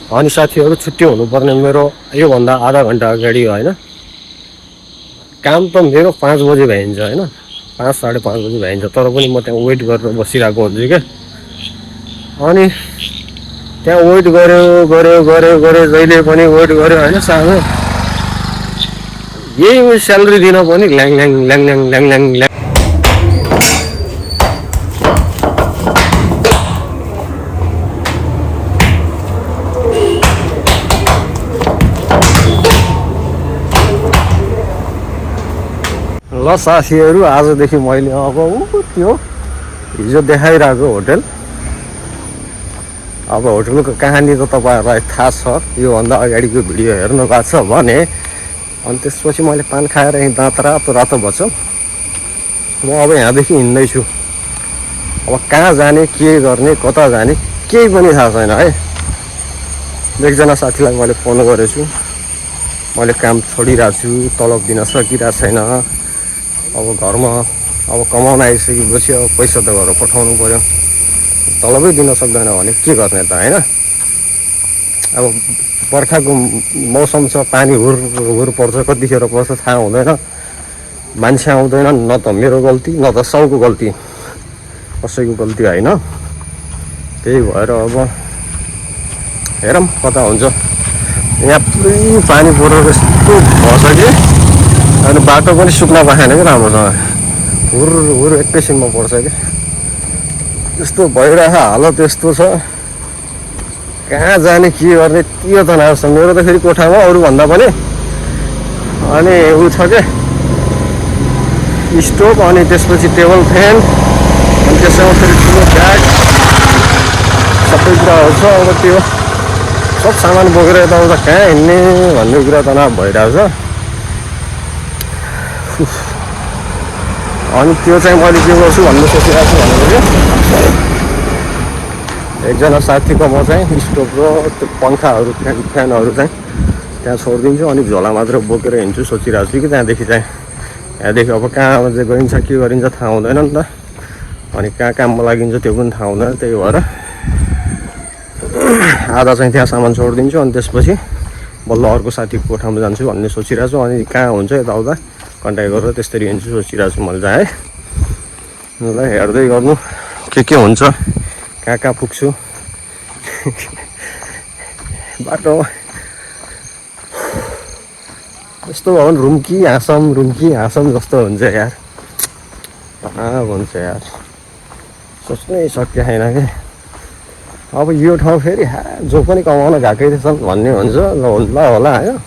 अनि साथीहरू छुट्टी हुनुपर्ने मेरो योभन्दा आधा घन्टा अगाडि हो होइन। काम त मेरो 5 बजे भइन्छ होइन, 5 साढे 5 बजे भइन्छ, तर पनि म त्यहाँ वेट गरेर बसिरहेको हुन्छु क्या। अनि त्यहाँ वेट गऱ्यो गऱ्यो गऱ्यो गऱ्यो जहिले पनि वेट गऱ्यो होइन। सानो यही स्यालेरी दिन पनि ल्याङ ल्याङ ल्याङ ल्याङ ल्याङ ल्याङ ल्याङ। ल साथीहरू, आजदेखि मैले अब त्यो हिजो देखाइरहेको होटल, अब होटलको कहानी त तपाईँहरूलाई थाहा छ, योभन्दा अगाडिको भिडियो हेर्नु भएको छ भने। अनि त्यसपछि मैले पान खाएर यहीँ दाँत रातो रातो बच्छ। म अब यहाँदेखि हिँड्दैछु। अब कहाँ जाने, के गर्ने, कता जाने केही पनि थाहा छैन है। एकजना साथीलाई मैले फोन गरेछु, मैले काम छोडिरहेको छु, तलब दिन सकिरहेको छैन। अब घरमा अब कमाउन आइसकेपछि अब पैसा त घर पठाउनु पऱ्यो, तलबै दिन सक्दैन भने के गर्ने त होइन। अब बर्खाको मौसम छ, पानी हुर हुर पर्छ, कतिखेर पर्छ थाहा हुँदैन, मान्छे आउँदैन। न त मेरो गल्ती न त साउको गल्ती, कसैको गल्ती होइन। त्यही भएर अब हेरौँ कता हुन्छ। यहाँ पुरै पानी परेर यस्तो भएछ कि, अनि बाटो पनि सुक्न पाएन कि राम्रोसँग, हुर हुर एकैछिनमा पर्छ कि। यस्तो भइरहेको हालत यस्तो छ, कहाँ जाने के गर्ने त्यो त नआउँछ। मेरो त फेरि कोठामा अरूभन्दा पनि अनि ऊ छ क्या, स्टोभ, अनि त्यसपछि टेबल फ्यान, अनि त्यसमा फेरि ठुलो ब्याग, सबै कुराहरू छ। अब त्यो सब सामान बोकेर यताउता कहाँ हिँड्ने भन्ने कुरा तनाव भइरहेको छ। अनि त्यो चाहिँ मैले के गर्छु भन्ने सोचिरहेको छु भनेको चाहिँ, एकजना साथीको म चाहिँ स्टोभ र त्यो पङ्खाहरू फ्यानहरू चाहिँ त्यहाँ छोडिदिन्छु, अनि झोला मात्र बोकेर हिँड्छु सोचिरहेको छु कि त्यहाँदेखि चाहिँ। यहाँदेखि अब कहाँ चाहिँ गइन्छ के गरिन्छ थाहा हुँदैन नि त, अनि कहाँ काममा लागिन्छ त्यो पनि थाहा हुँदैन। त्यही भएर आधा चाहिँ त्यहाँ सामान छोडिदिन्छु, अनि त्यसपछि बल्ल अर्को साथीको कोठामा जान्छु भन्ने सोचिरहेको छु। अनि कहाँ हुन्छ यताउता कन्ट्याक्ट गरेर त्यसरी हिँड्छु सोचिरहेको छु मैले चाहिँ है। ल हेर्दै गर्नु के हुन्छ, कहाँ कहाँ पुग्छु बाटोमा। यस्तो भयो भने रुम्की हाँसम जस्तो हुन्छ यार, कहाँ भन्छ यार, सोच्नै सकिया छैन कि। अब यो ठाउँ फेरि जो पनि कमाउन गएकै रहेछन् भन्ने हुन्छ, ल होला होइन।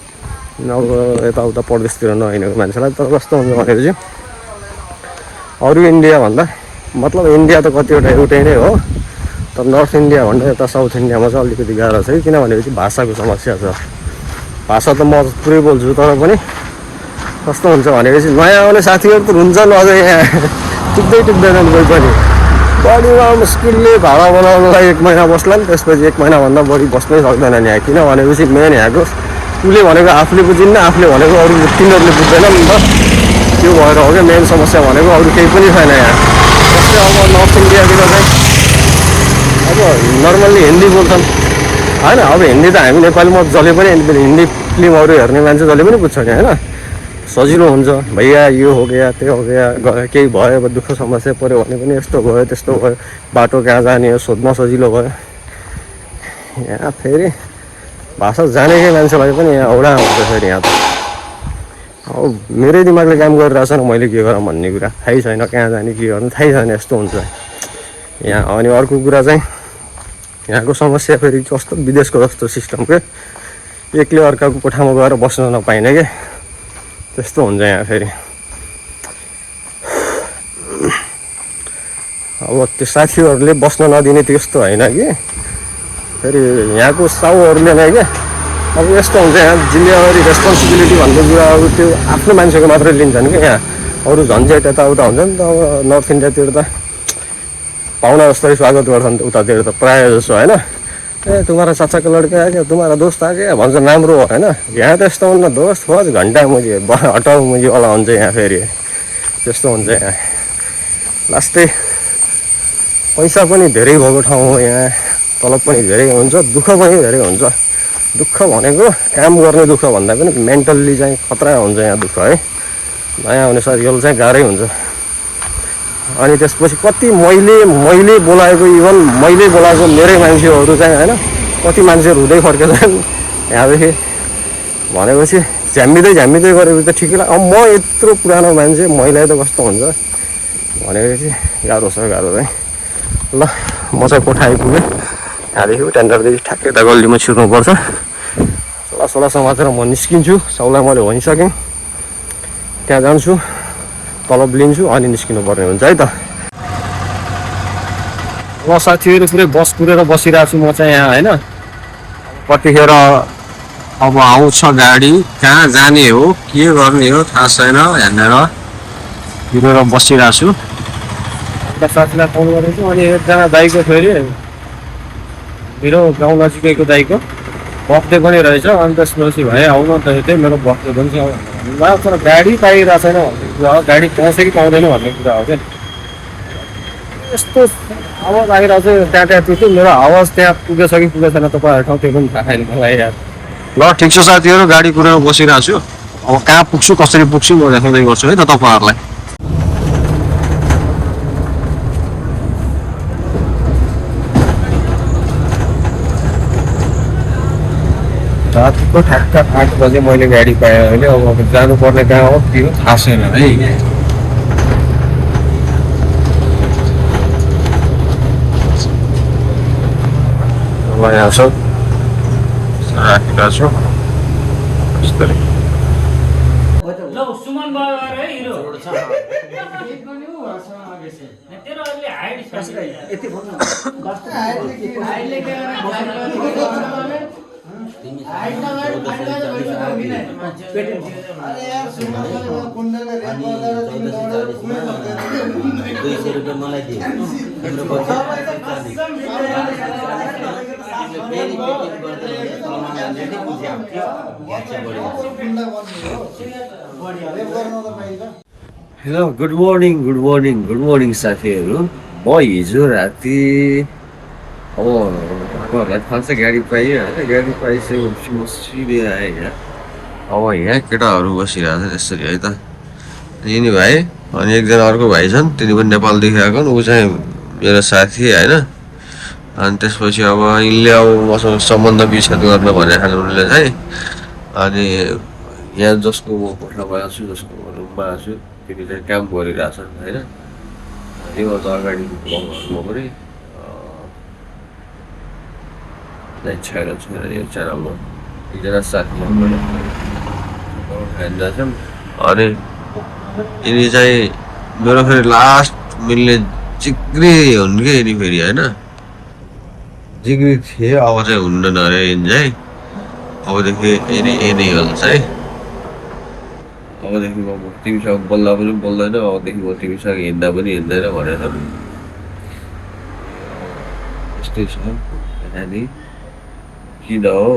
अब यताउता परदेशतिर नहिँडेको मान्छेलाई तर कस्तो हुन्छ भनेपछि, अरू इन्डियाभन्दा मतलब इन्डिया त कतिवटा एउटै नै हो, तर नर्थ इन्डिया भन्दा यता साउथ इन्डियामा चाहिँ अलिकति गाह्रो छ कि। किनभनेपछि भाषाको समस्या छ। भाषा त म पुरै बोल्छु, तर पनि कस्तो हुन्छ भनेपछि नयाँ आउने साथीहरू त हुन्छन् अझै यहाँ टिक्दैनन् कोही पनि। बढीमा मुस्किलले भाडा बनाउनलाई 1 महिना बस्लान्, त्यसपछि 1 महिनाभन्दा बढी बस्नै सक्दैनन् यहाँ। किनभनेपछि मेन यहाँको उसले भनेको आफूले बुझिन्न, आफूले भनेको अरू तिनीहरूले बुझ्दैन नि त। त्यो भएर हो क्या मेन समस्या भनेको, अरू केही पनि छैन यहाँ। जस्तै अब नर्थ इन्डियातिर चाहिँ अब नर्मल्ली हिन्दी बोल्छन् होइन। अब हिन्दी त हामी नेपालीमा जसले पनि हिन्दी फिल्महरू हेर्ने मान्छे जसले पनि बुझ्छ नि होइन, सजिलो हुन्छ। भैया यो हो गया त्यो हो गया, केही भयो अब दुःख समस्या पऱ्यो भने पनि यस्तो भयो त्यस्तो भयो, बाटो कहाँ जाने हो सोध्न सजिलो भयो। यहाँ फेरि भाषा जानेकै मान्छेलाई पनि यहाँ औडा हुन्छ फेरि यहाँ त। अब मेरै दिमागले काम गरिरहेको छ न, मैले के गरौँ भन्ने कुरा थाहै छैन, कहाँ जाने के गर्नु थाहै छैन, यस्तो हुन्छ यहाँ। अनि अर्को कुरा चाहिँ यहाँको समस्या फेरि कस्तो विदेशको जस्तो सिस्टम के, एकले अर्काको कोठामा गएर बस्न नपाइने के, त्यस्तो हुन्छ यहाँ फेरि। अब त्यो साथीहरूले बस्न नदिने त्यस्तो होइन कि, फेरि यहाँको साउहरूले नै क्या अब यस्तो हुन्छ यहाँ जिम्मेवारी रेस्पोन्सिबिलिटी भन्ने कुराहरू त्यो आफ्नो मान्छेको मात्रै लिन्छन् कि। यहाँ अरू झन्झट यताउता हुन्छ नि त। अब नर्थ इन्डियातिर त पाहुना जस्तै स्वागत गर्छन् उतातिर त प्रायः जसो होइन। ए तुम्हारा चाचा का लड़का आ गया, तुम्हारा दोस्त आ गया भन्छ राम्रो हो होइन। यहाँ त यस्तो हुन्न, दोस्त फज घन्टा मुझे हटाउ मुझे वाला हुन्छ यहाँ फेरि, त्यस्तो हुन्छ यहाँ। लास्टै पैसा पनि धेरै भएको ठाउँ हो यहाँ, तलब पनि धेरै हुन्छ, दुःख पनि धेरै हुन्छ। दुःख भनेको काम गर्ने दुःख भन्दा पनि मेन्टल्ली चाहिँ खतरा हुन्छ यहाँ दुःख है। नयाँ आउने साथीहरू चाहिँ गाह्रै हुन्छ। अनि त्यसपछि कति मैले बोलाएको इभन मैले बोलाएको मेरै मान्छेहरू चाहिँ होइन कति मान्छेहरू हुँदै फर्केछन् यहाँदेखि भनेपछि झ्याम्मिँदै गरेपछि त ठिकै लाग्छ। अब म यत्रो पुरानो मान्छे मैलाई त कस्तो हुन्छ भनेपछि गाह्रो छ गाह्रो चाहिँ। ल म चाहिँ कोठा आइपुगेँ यहाँदेखि टेन्डरदेखि ठ्याक्कै यता गल्लीमा छिर्नुपर्छ। सोला समातेर म निस्किन्छु। सबलाई मैले भनिसकेँ त्यहाँ जान्छु तलब लिन्छु अनि निस्किनु पर्ने हुन्छ है त। ल साथीहरू पुरै बस कुरेर बसिरहेको छु म चाहिँ यहाँ होइन। कतिखेर अब आउँछ गाडी कहाँ जाने हो के गर्ने हो थाहा छैन हेरेर हिँडेर बसिरहेको छु। एउटा साथीलाई फोन गरेको छु अनि एकजना दाइको फेरि मेरो गाउँ नजिकैको दाइको बर्थडे पनि रहेछ। अनि त्यसपछि भाइ आउनु त त्यही मेरो बर्थडे पनि छ तर गाडी पाइरहेको छैन भन्ने कुरा हो। गाडी पाउँछ कि पाउँदैन भन्ने कुरा हो क्या। यस्तो आवाज आइरहेको छ त्यहाँ त्यो मेरो आवाज त्यहाँ पुगेछ कि पुगेको छैन तपाईँहरू ठाउँ त्यो पनि थाहा छैन मलाई यार। ल ठिक छ साथीहरू गाडी कुरेर बसिरहेको छु। अब कहाँ पुग्छु कसरी पुग्छु म देखाउँदै गर्छु है त तपाईँहरूलाई। रातिको ठ्याक्क 8 बजे मैले गाडी पाएँ अहिले। अब जानुपर्ने कहाँ हो के हो थाहा छैन है। यहाँ छ राखेका छु बिस्तारै। मलाई दियो हेलो गुड मर्निङ साथीहरू। म हिजो राति अब तपाईँहरूलाई थाहा छ गाडी पाएँ होइन। गाडी पाइसकेपछि म सिधै आएँ यहाँ। अब यहाँ केटाहरू बसिरहेको छ त्यसरी है त। यिनी भाइ अनि एकजना अर्को भाइ छन् तिनी पनि नेपालदेखि आएको ऊ चाहिँ मेरो साथी होइन। अनि त्यसपछि अब यिनले अब मसँग सम्बन्ध विच्छेद गर्न भनेको छन् उनले चाहिँ। अनि यहाँ जसको म कोठामा आएको छु जसको म रुममा आएको छु तिनी चाहिँ काम गरिरहेछन् होइन। त्योभन्दा अगाडि म पनि छैन यो च्यानलमा एकजना साथीहरू छन्। अनि यिनी चाहिँ मेरो फेरि लास्ट मिल्ने जिग्री हुन् कि यिनी फेरि होइन। जिग्री थिए अब चाहिँ हुन्न अरे यिनी चाहिँ। अबदेखि यिनी हुन्छ है। अबदेखि म तिमीसँग बोल्दा पनि बोल्दैन अबदेखि म तिमीसँग हिँड्दा पनि हिँड्दैन भनेर यस्तै छ नानी किन हो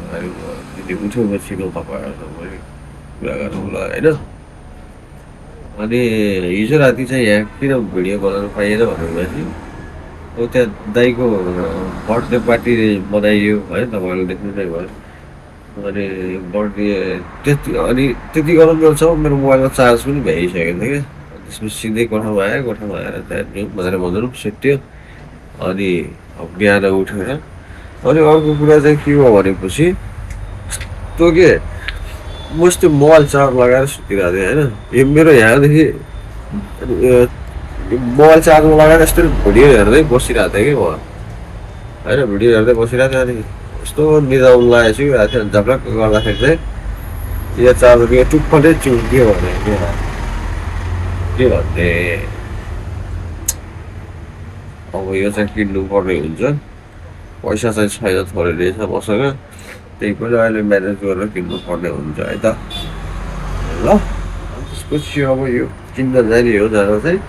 दिदी उठ्यो मसिनो तपाईँहरू मैले कुरा गरौँला होइन। अनि हिजो राति चाहिँ यहाँ किन भिडियो बनाउनु पाइएन भनेपछि अब त्यहाँ दाइको बर्थडे पार्टी बनाइयो है तपाईँहरूले देख्नु नै भयो। अनि बर्थडे त्यति गरम छ मेरो मोबाइलमा चार्ज पनि भ्याइसकेको थियो क्या। त्यसपछि सिधै कोठामा आएर त्यहाँ भनेर भन्नु सेट्यो। अनि अब बिहान उठेर अनि अर्को कुरा चाहिँ के हो भनेपछि यस्तो के म यस्तो मोबाइल चार्ज लगाएर सुतिरहेको थिएँ होइन। यो मेरो यहाँदेखि मोबाइल चार्जमा लगाएर यस्तो भिडियो हेर्दै बसिरहेको थिएँ कि म होइन। भिडियो हेर्दै बसिरहेको थिएँ अनि यस्तो निदाउनु लागेको छु राति झपलक्क गर्दाखेरि चाहिँ यो चार्जर यो टुप्पै चुक्यो भने के भन्ने अब यो चाहिँ किन्नु पर्ने हुन्छ। पैसा चाहिँ छैन थोरै रहेछ मसँग त्यही पनि अहिले म्यानेज गरेर किन्नु पर्ने हुन्छ है त। ल त्यसपछि अब यो किन्न जाने हो जाँदा चाहिँ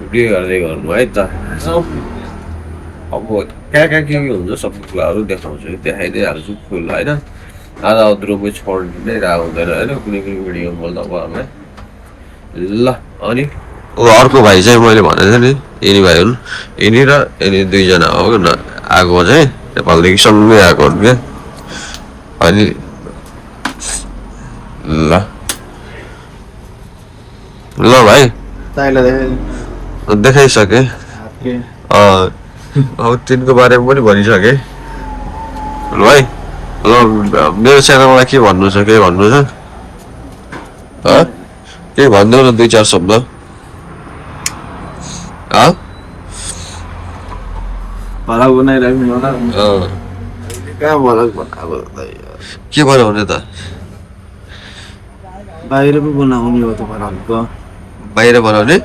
भिडियो हेर्दै गर्नु है त। अब कहाँ के हुन्छ सबै कुराहरू देखाउँछु देखाइदिइ हाल्छु फुल होइन। आधा अधुरोमै छोडिदिँदै रहेको हुँदैन होइन कुनै कुनै भिडियो बोल्दा तपाईँहरूलाई। ल अनि अर्को भाइ चाहिँ मैले भनेको थिएँ नि यिनी भाइ हुन्। यिनी र यिनी दुईजना हो न आएको चाहिँ नेपालदेखि सँगै आएको हुन् क्या। अनि ल ल भाइ देखाइसके अब तिनको बारेमा पनि भनिसके ल भाइ ल मेरो च्यानललाई के भन्नु छ केही भन्नु छ केही भनिदेऊ न 2-4 शब्द भला बनाइराख्नु होला कहाँ भला के बनाउने त बाहिर पो बनाउने हो त भलाको बाहिर बनाउने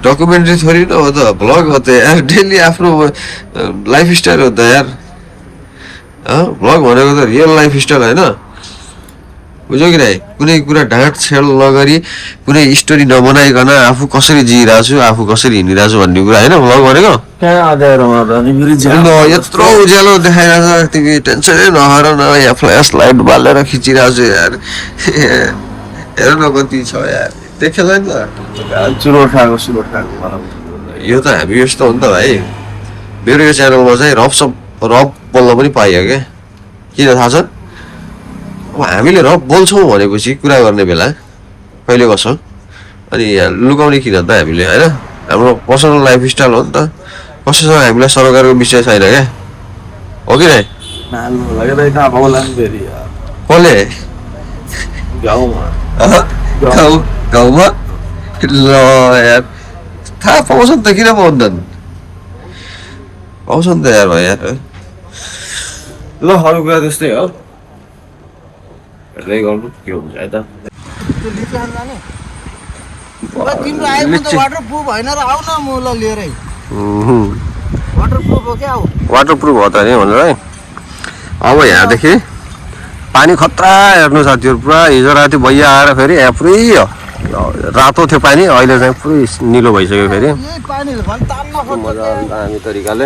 डकुमेन्ट्री थोरै न हो त भ्लग हो त यार डेली आफ्नो लाइफ स्टाइल हो त यार भ्लग भनेको त रियल लाइफ स्टाइल होइन बुझ्यौ कि कुनै कुरा ढाँट छेड नगरी कुनै स्टोरी नबनाइकन आफू कसरी जिइरहेको छु आफू कसरी हिँडिरहेको छु भन्ने कुरा होइन भ्लग भनेको यत्रो उज्यालो देखाइरहेको छ तिमी टेन्सनै नगर न यहाँ फ्ल्यास लाइट बालेर खिचिरहेको छु यार हेर न कति छ यार देखेर नि त चुरोट खाएको यो त हामी यस्तो हो नि त भाइ मेरो यो च्यानलमा चाहिँ रफ बोल्न पनि पाइयो क्या किन थाहा छ अब हामीले रफ बोल्छौँ भनेपछि कुरा गर्ने बेला कहिले कसो अनि लुकाउने किन त हामीले होइन हाम्रो पर्सनल लाइफ स्टाइल हो नि त कसैसँग हामीलाई सरकारको विषय छैन क्या हो कि नै कसले गाउँमा ल यार थाहा पाउँछन् त किन पाउँदैन पाउँछ नि त यार भाइ यार ल अरू कुरा त्यस्तै हो हेर्दै गर्नु के हुन्छ है त तिम्रो आइफोन त वाटरप्रुफ होइन र आऊ न म ल लिएरै वाटरप्रुफ हो क्या आऊ वाटरप्रुफ हो त नि भनेर है अब यहाँदेखि पानी खतरा हेर्नु साथीहरू पुरा हिजो राति भैया आएर फेरि यहाँ पुरै रातो थियो पानी अहिले चाहिँ पुरै निलो भइसक्यो फेरि मजा दामी तरिकाले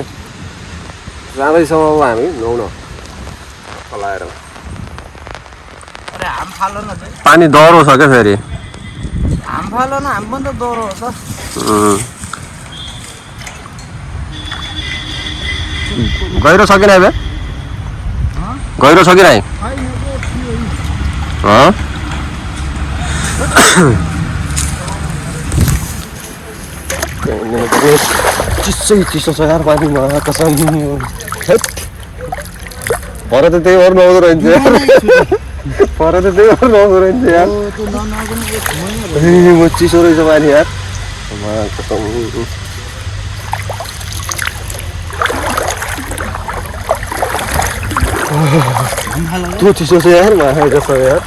राम्रैसँग अब हामी नुहाउन चलाएर पानी डह्रो छ क्या फेरि गहिरो छ कि नै बे गहिरो छ कि नै चिसो छ यार पानीमा कसम पर त त्यही गर्नु आउँदो रहेछ पर त त्यही गर्नु आउँदो रहेछ यार म चिसो रहेछ पानी यार कसम त्यो चिसो छ यार कसम यार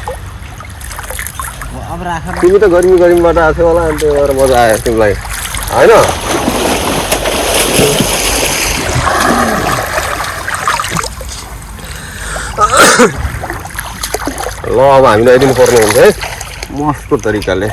तिमी त गर्मीबाट आएको थियो होला अनि त्यही भएर मजा आयो तिमीलाई होइन ल अब हामीले यदि पर्ने हुन्छ है मस्तो तरिकाले